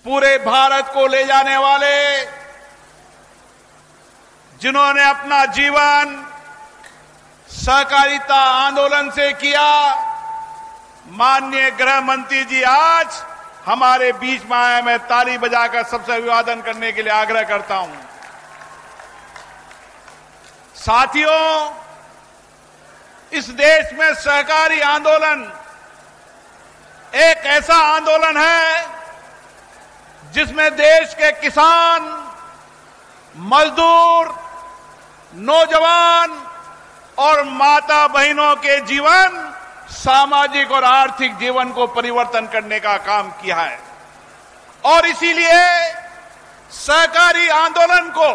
पूरे भारत को ले जाने वाले, जिन्होंने अपना जीवन सहकारिता आंदोलन से किया, माननीय गृह मंत्री जी आज हमारे बीच में आए। मैं ताली बजाकर सबसे अभिवादन करने के लिए आग्रह करता हूं। साथियों, इस देश में सहकारी आंदोलन एक ऐसा आंदोलन है जिसमें देश के किसान, मजदूर, नौजवान और माता बहनों के जीवन, सामाजिक और आर्थिक जीवन को परिवर्तन करने का काम किया है। और इसीलिए सहकारी आंदोलन को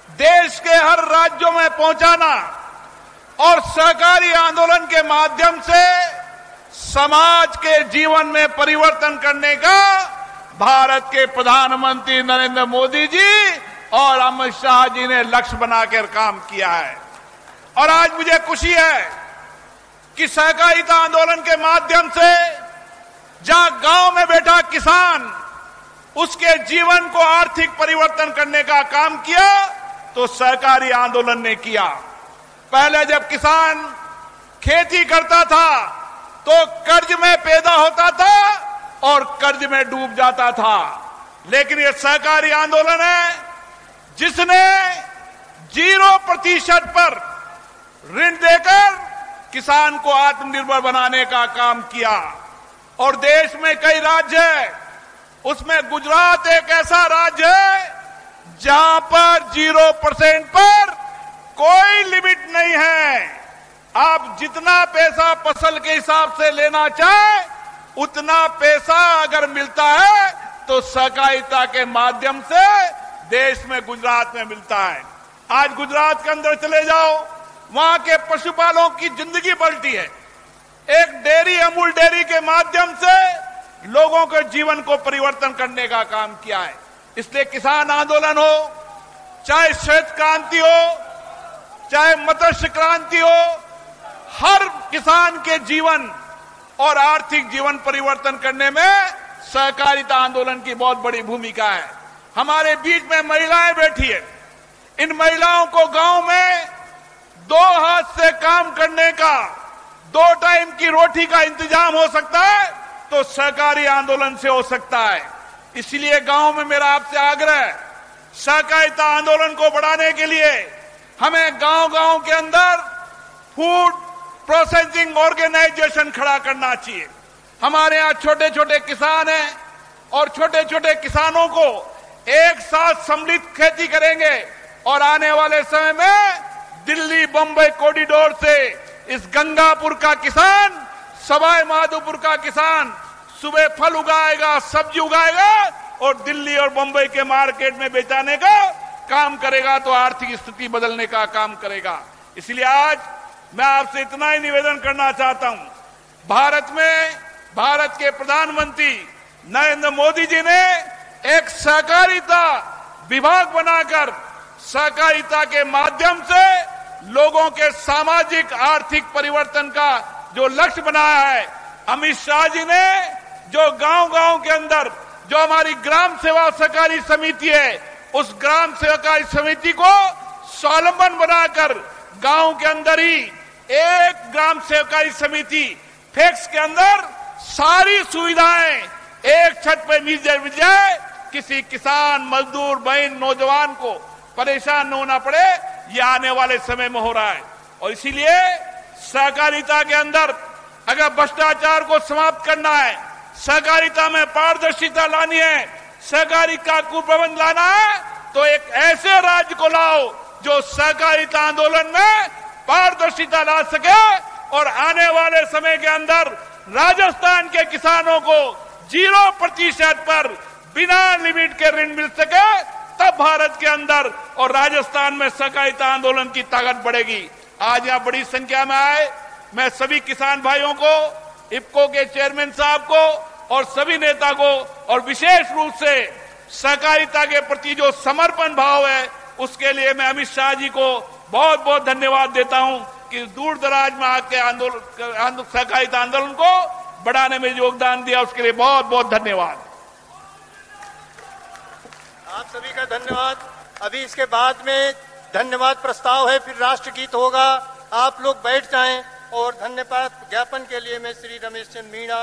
देश के हर राज्यों में पहुंचाना और सहकारी आंदोलन के माध्यम से समाज के जीवन में परिवर्तन करने का भारत के प्रधानमंत्री नरेंद्र मोदी जी और अमित शाह जी ने लक्ष्य बनाकर काम किया है। और आज मुझे खुशी है कि सहकारिता आंदोलन के माध्यम से जहां गांव में बैठा किसान उसके जीवन को आर्थिक परिवर्तन करने का काम किया, तो सहकारी आंदोलन ने किया। पहले जब किसान खेती करता था तो कर्ज में पैदा होता था और कर्ज में डूब जाता था, लेकिन यह सहकारी आंदोलन है जिसने 0% पर ऋण देकर किसान को आत्मनिर्भर बनाने का काम किया। और देश में कई राज्य है, उसमें गुजरात एक ऐसा राज्य है जहां पर 0% पर कोई लिमिट नहीं है। आप जितना पैसा फसल के हिसाब से लेना चाहे उतना पैसा अगर मिलता है तो सहकारिता के माध्यम से देश में, गुजरात में मिलता है। आज गुजरात के अंदर चले जाओ, वहां के पशुपालकों की जिंदगी पलटी है। एक डेयरी, अमूल डेयरी के माध्यम से लोगों के जीवन को परिवर्तन करने का काम किया है। इसलिए किसान आंदोलन हो, चाहे श्वेत क्रांति हो, चाहे मत्स्य क्रांति हो, हर किसान के जीवन और आर्थिक जीवन परिवर्तन करने में सहकारिता आंदोलन की बहुत बड़ी भूमिका है। हमारे बीच में महिलाएं बैठी है। इन महिलाओं को गांव में 2 हाथ से काम करने का, 2 टाइम की रोटी का इंतजाम हो सकता है तो सहकारी आंदोलन से हो सकता है। इसलिए गांव में मेरा आपसे आग्रह है, सहकारिता आंदोलन को बढ़ाने के लिए हमें गांव-गांव के अंदर फूड प्रोसेसिंग ऑर्गेनाइजेशन खड़ा करना चाहिए। हमारे यहाँ छोटे छोटे किसान हैं और छोटे छोटे किसानों को एक साथ सम्मिलित खेती करेंगे और आने वाले समय में दिल्ली बंबई कॉरिडोर से इस गंगापुर का किसान, सवाई माधोपुर का किसान सुबह फल उगाएगा, सब्जी उगाएगा और दिल्ली और बंबई के मार्केट में बेचाने का काम करेगा तो आर्थिक स्थिति बदलने का काम करेगा। इसलिए आज मैं आपसे इतना ही निवेदन करना चाहता हूं, भारत के प्रधानमंत्री नरेंद्र मोदी जी ने एक सहकारिता विभाग बनाकर सहकारिता के माध्यम से लोगों के सामाजिक आर्थिक परिवर्तन का जो लक्ष्य बनाया है, अमित शाह जी ने जो गांव-गांव के अंदर जो हमारी ग्राम सेवा सहकारी समिति है, उस ग्राम सहकारी समिति को स्वावलंबन बनाकर गांव के अंदर ही एक ग्राम सहकारी समिति फैक्स के अंदर सारी सुविधाएं एक छत पर मिल जाए, किसी किसान, मजदूर, बहन, नौजवान को परेशान न होना पड़े। ये आने वाले समय में हो रहा है। और इसीलिए सहकारिता के अंदर अगर भ्रष्टाचार को समाप्त करना है, सहकारिता में पारदर्शिता लानी है, सहकारिता को प्रबंध लाना है, तो एक ऐसे राज्य को लाओ जो सहकारिता आंदोलन में पारदर्शिता ला सके और आने वाले समय के अंदर राजस्थान के किसानों को 0% पर बिना लिमिट के ऋण मिल सके, तब भारत के अंदर और राजस्थान में सहकारिता आंदोलन की ताकत बढ़ेगी। आज यहां बड़ी संख्या में आए, मैं सभी किसान भाइयों को, इफको के चेयरमैन साहब को और सभी नेता को और विशेष रूप से सहकारिता के प्रति जो समर्पण भाव है उसके लिए मैं अमित शाह जी को बहुत बहुत धन्यवाद देता हूं कि दूर दराज में आके सहकारिता आंदोलन को बढ़ाने में योगदान दिया, उसके लिए बहुत बहुत धन्यवाद। आप सभी का धन्यवाद। अभी इसके बाद में धन्यवाद प्रस्ताव है, फिर राष्ट्रगीत होगा। आप लोग बैठ जाएं और धन्यवाद ज्ञापन के लिए मैं श्री रमेश चंद्र मीणा,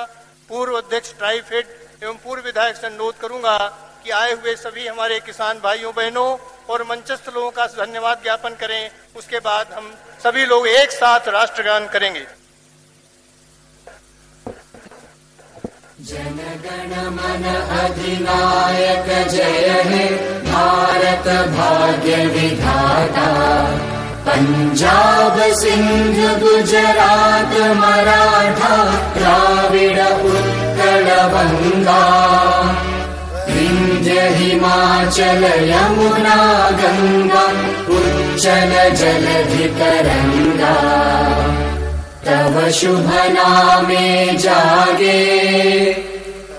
पूर्व अध्यक्ष ट्राइफेड एवं पूर्व विधायक से अनुरोध करूंगा कि आए हुए सभी हमारे किसान भाइयों बहनों और मंचस्थ लोगों का धन्यवाद ज्ञापन करें। उसके बाद हम सभी लोग एक साथ राष्ट्रगान करेंगे। जन गण मन अधिनायक जय हे भारत भाग्य विधाता। पंजाब सिंध गुजरात मराठा द्राविड़ उत्कल बंगा। विंध्य हिमाचल यमुना गंगा उच्चल जलधि तरंगा। तव शुभ नामे जागे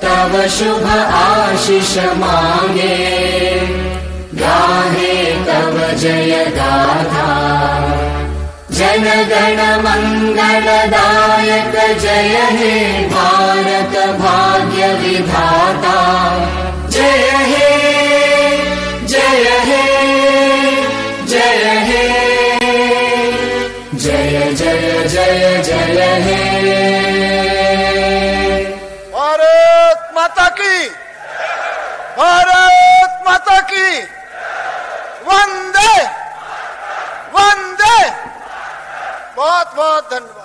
तव शुभ आशीष मांगे। गाहे तव जय गाथा जन गण मंगलदायक जय हे भारत भाग्य विधाता। जय हे जय हे जय हे जय जय जय जय हे। भारत माता की, भारत माता की। वंदे वंदे। बहुत बहुत धन्यवाद।